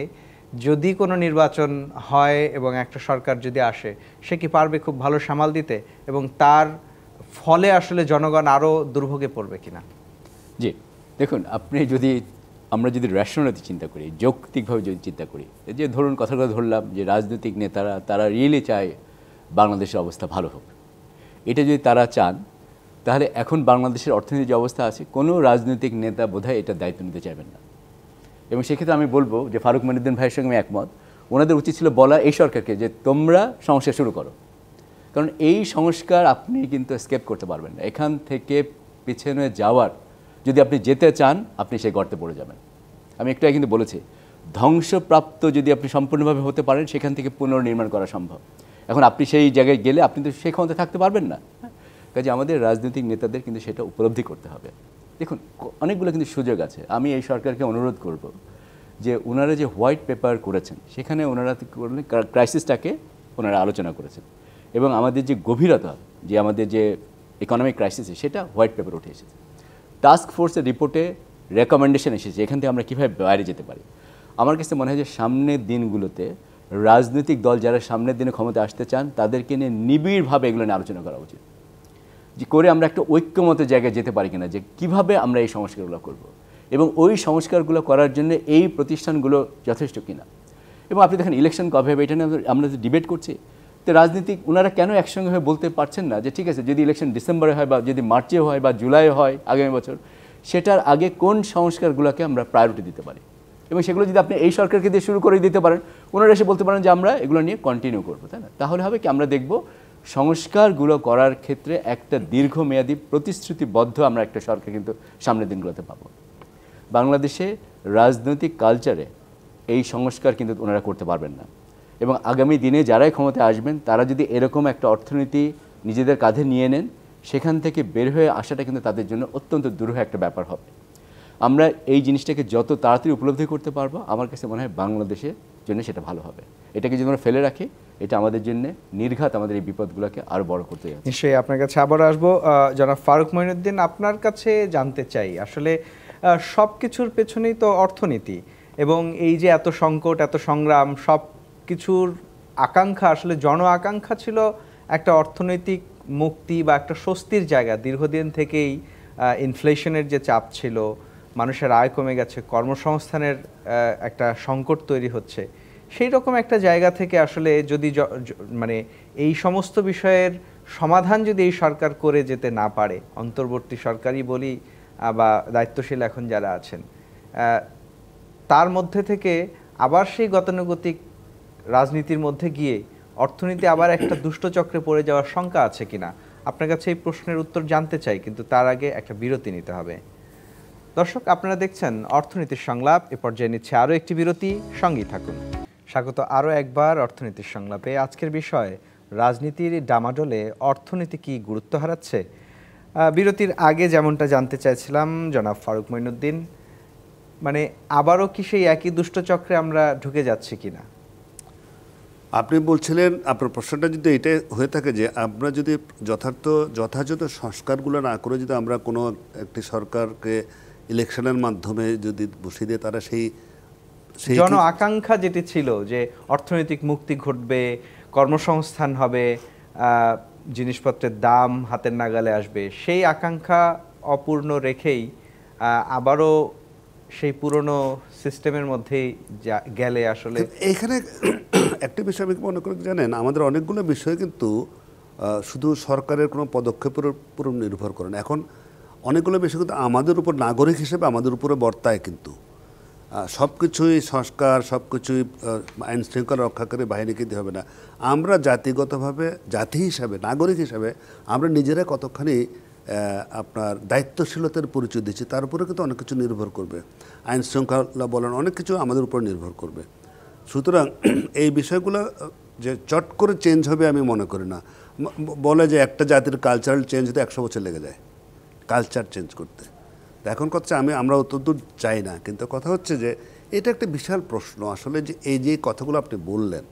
যদি কোনো নির্বাচন হয় এবং একটা সরকার যদি আসে, সে কি পারবে খুব ভালো সামাল দিতে, এবং তার ফলে আসলে জনগণ আরও দুর্ভোগে পড়বে কিনা? জি, দেখুন, আমরা যদি রেশনালিটি চিন্তা করি, যৌক্তিকভাবে যদি চিন্তা করি, যে ধরুন কথাটা ধরলাম যে রাজনৈতিক নেতারা তারা রিয়েলি চায় বাংলাদেশের অবস্থা ভালো হোক, এটা যদি তারা চান তাহলে এখন বাংলাদেশের অর্থনীতির যে অবস্থা আছে কোনো রাজনৈতিক নেতা বোধহয় এটার দায়িত্ব নিতে চাইবেন না। এবং সেক্ষেত্রে আমি বলবো যে ফারুক মঈনুদ্দিন ভাইয়ের সঙ্গে আমি একমত, ওনাদের উচিত ছিল বলা এই সরকারকে যে তোমরা সংস্কার শুরু করো, কারণ এই সংস্কার আপনি কিন্তু স্কেপ করতে পারবেন না। এখান থেকে পিছনে যাওয়ার যদি আপনি যেতে চান আপনি সেই গর্তে পড়ে যাবেন। আমি একটু কিন্তু বলেছি, ধ্বংসপ্রাপ্ত যদি আপনি সম্পূর্ণভাবে হতে পারেন সেখান থেকে পুনর্নির্মাণ করা সম্ভব। এখন আপনি সেই জায়গায় গেলে আপনি তো সেই ক্ষমতা থাকতে পারবেন না। কাজে আমাদের রাজনৈতিক নেতাদের কিন্তু সেটা উপলব্ধি করতে হবে। দেখুন, অনেকগুলো কিন্তু সুযোগ আছে। আমি এই সরকারকে অনুরোধ করব যে ওনারা যে হোয়াইট পেপার করেছেন সেখানে ওনারা করলেন ক্রাইসিসটাকে ওনারা আলোচনা করেছেন, এবং আমাদের যে গভীরতা, যে আমাদের যে ইকোনমিক ক্রাইসিস সেটা হোয়াইট পেপার উঠে এসেছে। টাস্ক ফোর্সের রিপোর্টে রেকমেন্ডেশন এসেছে এখান থেকে আমরা কীভাবে বাইরে যেতে পারি। আমার কাছে মনে হয় যে সামনের দিনগুলোতে রাজনৈতিক দল যারা সামনের দিনে ক্ষমতা আসতে চান তাদেরকে নিয়ে নিবিড়ভাবে এগুলো নিয়ে আলোচনা করা উচিত, যে করে আমরা একটা ঐক্যমত জায়গায় যেতে পারি কিনা, যে কিভাবে আমরা এই সংস্কারগুলো করব, এবং ওই সংস্কারগুলো করার জন্য এই প্রতিষ্ঠানগুলো যথেষ্ট কিনা। এবং আপনি দেখেন ইলেকশন কবে হবে এটা নিয়ে আমরা যে ডিবেট করছি, তো রাজনীতিক ওনারা কেন একসঙ্গে হয়ে বলতে পারছেন না যে ঠিক আছে যদি ইলেকশন ডিসেম্বরে হয় বা যদি মার্চে হয় বা জুলাইয়ে হয় আগামী বছর, সেটার আগে কোন সংস্কারগুলোকে আমরা প্রায়োরিটি দিতে পারি, এবং সেগুলো যদি আপনি এই সরকারকে দিয়ে শুরু করে দিতে পারেন, ওনারা এসে বলতে পারেন যে আমরা এগুলো নিয়ে কন্টিনিউ করবো, তাই না? তাহলে হবে কি আমরা দেখব সংস্কারগুলো করার ক্ষেত্রে একটা দীর্ঘমেয়াদী প্রতিশ্রুতিবদ্ধ আমরা একটা সরকার কিন্তু সামনের দিনগুলোতে পাবো। বাংলাদেশে রাজনৈতিক কালচারে এই সংস্কার কিন্তু ওনারা করতে পারবেন না, এবং আগামী দিনে যারাই ক্ষমতায় আসবেন তারা যদি এরকম একটা অর্থনীতি নিজেদের কাঁধে নিয়ে নেন, সেখান থেকে বের হয়ে আসাটা কিন্তু তাদের জন্য অত্যন্ত দুরূহ একটা ব্যাপার হবে। আমরা এই জিনিসটাকে যত তাড়াতাড়ি উপলব্ধি করতে পারবো আমার কাছে মনে হয় বাংলাদেশের জন্য সেটা ভালো হবে। এটাকে যদি আমরা ফেলে রাখি এটা আমাদের জন্য নির্ঘাত আমাদের এই বিপদগুলোকে আরও বড় করতে যাচ্ছে। নিশ্চয়ই আপনার কাছে আবার আসবো। জনাব ফারুক মঈনুদ্দিন, আপনার কাছে জানতে চাই আসলে সব কিছুর পেছনেই তো অর্থনীতি, এবং এই যে এত সংকট এত সংগ্রাম সব কিছুর আকাঙ্ক্ষা আসলে জন আকাঙ্ক্ষা ছিল একটা অর্থনৈতিক মুক্তি বা একটা স্বস্তির জায়গা। দীর্ঘদিন থেকেই ইনফ্লেশনের যে চাপ ছিল, মানুষের আয় কমে গেছে, কর্মসংস্থানের একটা সংকট তৈরি হচ্ছে, সেই রকম একটা জায়গা থেকে আসলে যদি মানে এই সমস্ত বিষয়ের সমাধান যদি এই সরকার করে যেতে না পারে, অন্তর্বর্তী সরকারই বলি বা দায়িত্বশীল এখন যারা আছেন, তার মধ্যে থেকে আবার সেই গতানুগতিক রাজনীতির মধ্যে গিয়ে অর্থনীতি আবার একটা দুষ্টচক্রে পড়ে যাওয়ার শঙ্কা আছে কিনা, আপনার কাছে এই প্রশ্নের উত্তর জানতে চাই, কিন্তু তার আগে একটা বিরতি নিতে হবে। দর্শক, আপনারা দেখছেন অর্থনীতির সংলাপ। এ পর্যায়ে নিচ্ছে আরও একটি বিরতি, সঙ্গেই থাকুন। স্বাগত আরও একবার অর্থনীতির সংলাপে। আজকের বিষয় রাজনীতির ডামাডোলে অর্থনীতি কি গুরুত্ব হারাচ্ছে। বিরতির আগে যেমনটা জানতে চাইছিলাম জনাব ফারুক মঈনুদ্দিন, মানে আবারও কি সেই একই দুষ্টচক্রে আমরা ঢুকে যাচ্ছি কিনা? আপনি বলছিলেন, আপনার প্রশ্নটা যদি এটা হয়ে থাকে যে আমরা যদি যথাযথ সংস্কারগুলো না করে যদি আমরা কোনো একটি সরকারকে ইলেকশনের মাধ্যমে যদি বসিয়ে দিয়ে তারা সেই জন আকাঙ্ক্ষা যেটি ছিল যে অর্থনৈতিক মুক্তি ঘটবে, কর্মসংস্থান হবে, জিনিসপত্রের দাম হাতের নাগালে আসবে, সেই আকাঙ্ক্ষা অপূর্ণ রেখেই আবারও সেই পুরনো সিস্টেমের মধ্যেই গেলে আসলে এইখানে একটা বিষয় আমি মনে করি জানেন, আমাদের অনেকগুলো বিষয় কিন্তু শুধু সরকারের কোনো পদক্ষেপের উপর নির্ভর করে না। এখন অনেকগুলো বিষয় কিন্তু আমাদের উপর, নাগরিক হিসেবে আমাদের উপরে বর্তায়। কিন্তু সব কিছুই সংস্কার, সব কিছুই আইন শৃঙ্খলা রক্ষাকারী বাহিনীকে দিতে হবে না। আমরা জাতিগতভাবে, জাতি হিসাবে, নাগরিক হিসাবে আমরা নিজেরা কতখানি আপনার দায়িত্বশীলতার পরিচয় দিচ্ছি তার উপরে কিন্তু অনেক কিছু নির্ভর করবে। আইন শৃঙ্খলা বলেন, অনেক কিছু আমাদের উপর নির্ভর করবে। সুতরাং এই বিষয়গুলো যে চট করে চেঞ্জ হবে আমি মনে করি না। বলে যে একটা জাতির কালচারাল চেঞ্জ হতে 100 বছর লেগে যায় কালচার চেঞ্জ করতে। এখন কথা আমরা অতদূর চাই না, কিন্তু কথা হচ্ছে যে এটা একটা বিশাল প্রশ্ন আসলে, যে এই যে কথাগুলো আপনি বললেন,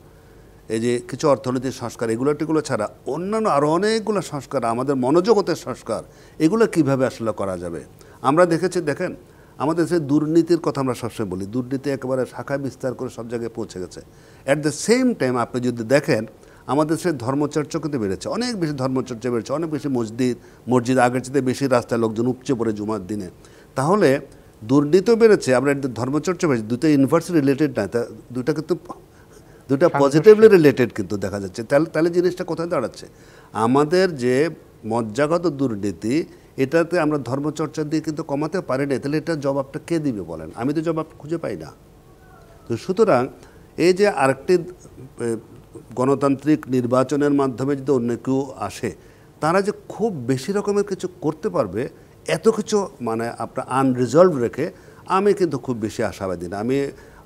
এই যে কিছু অর্থনৈতিক সংস্কার এগুলো ছাড়া অন্যান্য আরও অনেকগুলো সংস্কার, আমাদের মনোজগতের সংস্কার, এগুলো কিভাবে আসলে করা যাবে। আমরা দেখেন আমাদের দেশে দুর্নীতির কথা আমরা সবসময় বলি, দুর্নীতি একেবারে শাখা বিস্তার করে সব জায়গায় পৌঁছে গেছে। অ্যাট দ্য সেম টাইম আপনি যদি দেখেন আমাদের দেশে ধর্মচর্চা কিন্তু বেড়েছে, অনেক বেশি ধর্মচর্চা বেড়েছে, অনেক বেশি মসজিদ আগের চেয়ে বেশি রাস্তায় লোকজন উপচে পড়ে জুমার দিনে। তাহলে দুর্নীতিও বেড়েছে, আমরা ধর্মচর্চা বেড়েছে, দুটো ইনভার্স রিলেটেড না, দুটা কিন্তু দুটা পজিটিভলি রিলেটেড কিন্তু দেখা যাচ্ছে। তাহলে জিনিসটা কোথায় দাঁড়াচ্ছে, আমাদের যে মজ্জাগত দুর্নীতি এটাতে আমরা ধর্মচর্চা দিয়ে কিন্তু কমাতে পারি না। তাহলে এটার জবাবটা কে দিবে বলেন? আমি তো জবাব খুঁজে পাই না। তো সুতরাং এই যে আরেকটি গণতান্ত্রিক নির্বাচনের মাধ্যমে যদি অন্য কেউ আসে, তারা যে খুব বেশি রকমের কিছু করতে পারবে, এত কিছু মানে আপনার আনরিজলভ রেখে আমি কিন্তু খুব বেশি আশাবাদী না। আমি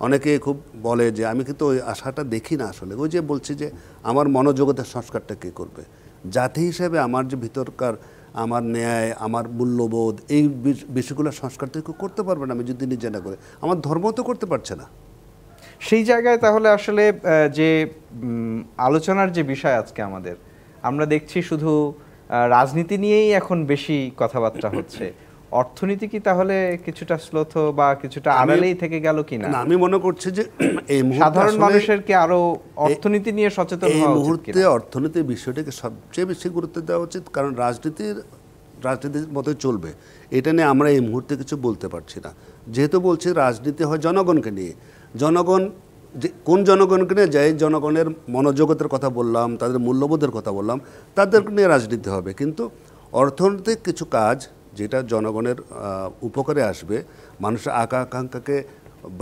অনেকে খুব বলে যে আমি কিন্তু ওই আশাটা দেখি না আসলে। ওই যে বলছি যে আমার মনোজগতের সংস্কারটা কে করবে, জাতি হিসেবে আমার যে ভিতরকার আমার ন্যায়, আমার মূল্যবোধ, এই বিষয়গুলো সংস্কার তো কেউ করতে পারবে না আমি যদি নিজে না করে। আমার ধর্ম তো করতে পারছে না। সেই জায়গায় তাহলে আসলে যে আলোচনার যে বিষয় আজকে আমরা দেখছি শুধু রাজনীতি নিয়েই এখন বেশি কথাবার্তা হচ্ছে। অর্থনীতি কি তাহলে কিছুটা শ্লথ বা কিছুটা আড়ালেই থেকে গেল কিনা? আমি মনে করছি যে এই সাধারণ মানুষের কি আরো অর্থনীতি নিয়ে সচেতন হওয়া উচিত? এই মুহূর্তে অর্থনীতির বিষয়টাকে সবচেয়ে বেশি গুরুত্ব দেওয়া উচিত, কারণ রাজনীতির মতোই চলবে। এটা নিয়ে আমরা এই মুহূর্তে কিছু বলতে পারছি না। যেহেতু বলছি রাজনীতি হয় জনগণকে নিয়ে, জনগণ যে কোন জনগণকে নিয়ে, যাই জনগণের মনোজগতের কথা বললাম, তাদের মূল্যবোধের কথা বললাম, তাদেরকে নিয়ে রাজনীতি হবে। কিন্তু অর্থনৈতিক কিছু কাজ যেটা জনগণের উপকারে আসবে, মানুষের আকাঙ্ক্ষাকে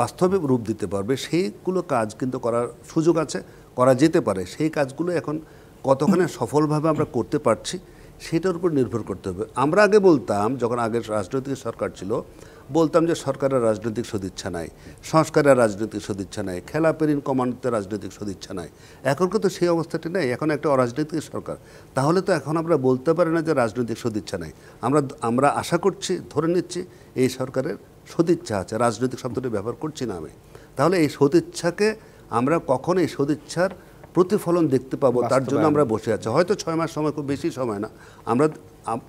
বাস্তবে রূপ দিতে পারবে, সেইগুলো কাজ কিন্তু করার সুযোগ আছে, করা যেতে পারে। সেই কাজগুলো এখন কতখানি সফলভাবে আমরা করতে পারছি সেটার উপর নির্ভর করতে হবে। আমরা আগে বলতাম, যখন আগের রাজনৈতিক সরকার ছিল, বলতাম যে সরকারের রাজনৈতিক সদিচ্ছা নাই, সংস্কারের রাজনৈতিক সদিচ্ছা নাই, খেলাপেরিন কমান্ডতে রাজনৈতিক সদিচ্ছা নাই। এখন কিন্তু সেই অবস্থাটি নেই, এখন একটা অরাজনৈতিক সরকার। তাহলে তো এখন আমরা বলতে পারি না যে রাজনৈতিক সদিচ্ছা নাই। আমরা আশা করছি, ধরে নিচ্ছি এই সরকারের সদিচ্ছা আছে, রাজনৈতিক শব্দটি ব্যবহার করছি না আমি। তাহলে এই সদিচ্ছাকে আমরা কখন এই সদিচ্ছার প্রতিফলন দেখতে পাবো, তার জন্য আমরা বসে আছি। হয়তো 6 মাস সময়, খুব বেশি সময় না, আমরা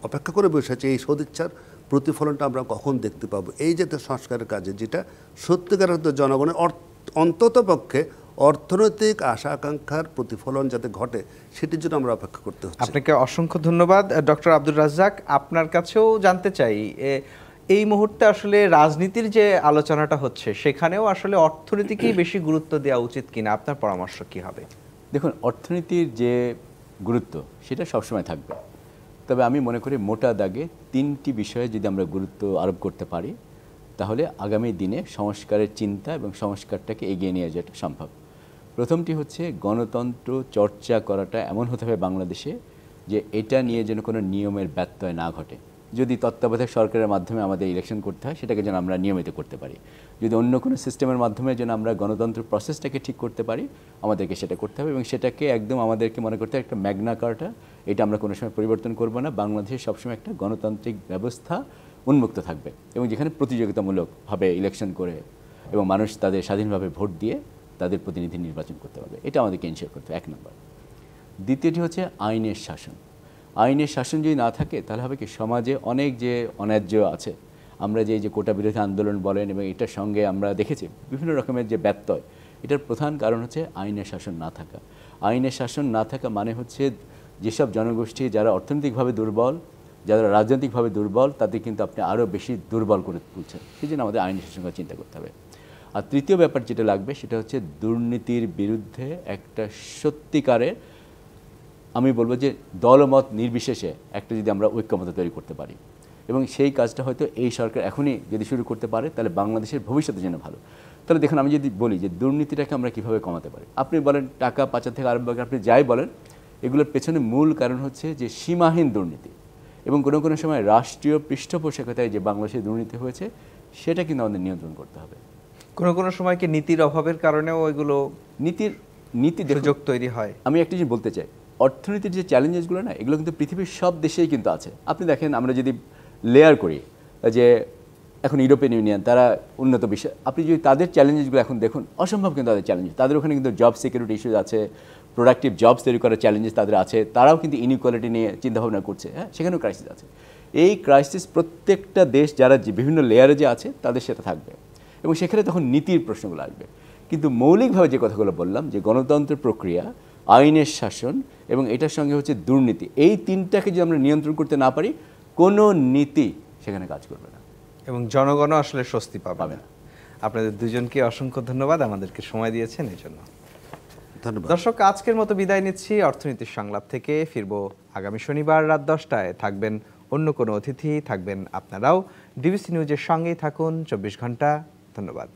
অপেক্ষা করে বসে আছি এই সদিচ্ছার প্রতিফলনটা আমরা কখন দেখতে পাবো। এই যে সংস্কারের কাজে যেটা সত্যিকার অর্থে জনগণের অন্তত পক্ষে অর্থনৈতিক আশা আকাঙ্ক্ষার প্রতিফলন যাতে ঘটে, সেটির জন্য আমরা অপেক্ষা করতে হচ্ছে। আপনাকে অসংখ্য ধন্যবাদ ডক্টর আব্দুর রাজ্জাক। আপনার কাছেও জানতে চাই, এই মুহূর্তে আসলে রাজনীতির যে আলোচনাটা হচ্ছে সেখানেও আসলে অর্থনীতিকেই বেশি গুরুত্ব দেওয়া উচিত কিনা, আপনার পরামর্শ কি হবে? দেখুন, অর্থনীতির যে গুরুত্ব সেটা সবসময় থাকবে, তবে আমি মনে করি মোটা দাগে 3টি বিষয়ে যদি আমরা গুরুত্ব আরোপ করতে পারি, তাহলে আগামী দিনে সংস্কারের চিন্তা এবং সংস্কারটাকে এগিয়ে নিয়ে যাওয়াটা সম্ভব। প্রথমটি হচ্ছে গণতন্ত্র চর্চা করাটা এমন হতে হবে বাংলাদেশে যে এটা নিয়ে যেন কোনো নিয়মের ব্যত্যয় না ঘটে। যদি তত্ত্বাবধায়ক সরকারের মাধ্যমে আমাদের ইলেকশন করতে হয়, সেটাকে যেন আমরা নিয়মিত করতে পারি। যদি অন্য কোনো সিস্টেমের মাধ্যমে যেন আমরা গণতন্ত্র প্রসেসটাকে ঠিক করতে পারি, আমাদেরকে সেটা করতে হবে এবং সেটাকে একদম আমাদেরকে মনে করতে হবে একটা ম্যাগনা কার্টা, এটা আমরা কোনো সময় পরিবর্তন করব না। বাংলাদেশে সবসময় একটা গণতান্ত্রিক ব্যবস্থা উন্মুক্ত থাকবে এবং যেখানে প্রতিযোগিতামূলকভাবে ইলেকশন করে এবং মানুষ তাদের স্বাধীনভাবে ভোট দিয়ে তাদের প্রতিনিধি নির্বাচন করতে পারবে, এটা আমাদেরকে এনশিওর করতে হবে, 1 নম্বর। দ্বিতীয়টি হচ্ছে আইনের শাসন। আইনের শাসন যদি না থাকে তাহলে হবে কি, সমাজে অনেক যে অন্যায্য আছে, আমরা যে কোটা বিরোধী আন্দোলন বলেন এবং এটার সঙ্গে আমরা দেখেছি বিভিন্ন রকমের যে ব্যত্যয়, এটার প্রধান কারণ হচ্ছে আইনের শাসন না থাকা। আইনের শাসন না থাকা মানে হচ্ছে যেসব জনগোষ্ঠী যারা অর্থনৈতিকভাবে দুর্বল, যারা রাজনৈতিকভাবে দুর্বল তাদের কিন্তু আপনি আরও বেশি দুর্বল করে তুলছেন। সেই জন্য আমাদের আইন শাসনকে চিন্তা করতে হবে। আর তৃতীয় ব্যাপার যেটা লাগবে সেটা হচ্ছে দুর্নীতির বিরুদ্ধে একটা সত্যিকারের, আমি বলবো যে দলমত নির্বিশেষে একটা যদি আমরা ঐক্যমত তৈরি করতে পারি, এবং সেই কাজটা হয়তো এই সরকার এখনই যদি শুরু করতে পারে তাহলে বাংলাদেশের ভবিষ্যতের জন্য ভালো। তাহলে দেখুন, আমি যদি বলি যে দুর্নীতিটাকে আমরা কীভাবে কমাতে পারি, আপনি বলেন টাকা পাচার থেকে আরম্ভ করে আপনি যাই বলেন, এগুলোর পেছনে মূল কারণ হচ্ছে যে সীমাহীন দুর্নীতি, এবং কোনো কোনো সময় রাষ্ট্রীয় পৃষ্ঠপোষকতায় যে বাংলাদেশে দুর্নীতি হয়েছে সেটা কিন্তু আমাদের নিয়ন্ত্রণ করতে হবে। কোনো সময় কি নীতির অভাবের কারণেও এগুলো নীতি সুযোগ তৈরি হয়? আমি একটা জিনিস বলতে চাই, অর্থনীতির যে চ্যালেঞ্জেসগুলো না, এগুলো কিন্তু পৃথিবীর সব দেশেই কিন্তু আছে। আপনি দেখেন, আমরা যদি লেয়ার করি যে এখন ইউরোপিয়ান ইউনিয়ন তারা উন্নত বিশ্ব, আপনি যদি তাদের চ্যালেঞ্জেসগুলো এখন দেখুন, অসম্ভব কিন্তু তাদের চ্যালেঞ্জ। তাদের ওখানে কিন্তু জব সিকিউরিটি ইস্যুজ আছে, প্রোডাক্টিভ জবস তৈরি করার চ্যালেঞ্জেস তাদের আছে, তারাও কিন্তু ইনইকুয়ালিটি নিয়ে চিন্তাভাবনা করছে, হ্যাঁ, সেখানেও ক্রাইসিস আছে। এই ক্রাইসিস প্রত্যেকটা দেশ যারা যে বিভিন্ন লেয়ারে যে আছে তাদের সাথে থাকবে, এবং সেখানে তখন নীতির প্রশ্নগুলো আসবে। কিন্তু মৌলিকভাবে যে কথাগুলো বললাম, যে গণতন্ত্রের প্রক্রিয়া, আইনের শাসন এবং এটার সঙ্গে হচ্ছে দুর্নীতি, এই তিনটাকে যদি আমরা নিয়ন্ত্রণ করতে না পারি, কোনো নীতি সেখানে কাজ করবে না এবং জনগণও আসলে স্বস্তি পাবে না। আপনাদের দুজনকে অসংখ্য ধন্যবাদ আমাদেরকে সময় দিয়েছেন এই জন্য। ধন্যবাদ দর্শক, আজকের মতো বিদায় নিচ্ছি অর্থনীতির সংলাপ থেকে। ফিরবো আগামী শনিবার রাত 10টায়। থাকবেন অন্য কোনো অতিথি, থাকবেন আপনারাও। ডিবিসি নিউজের সঙ্গেই থাকুন 24 ঘন্টা। ধন্যবাদ।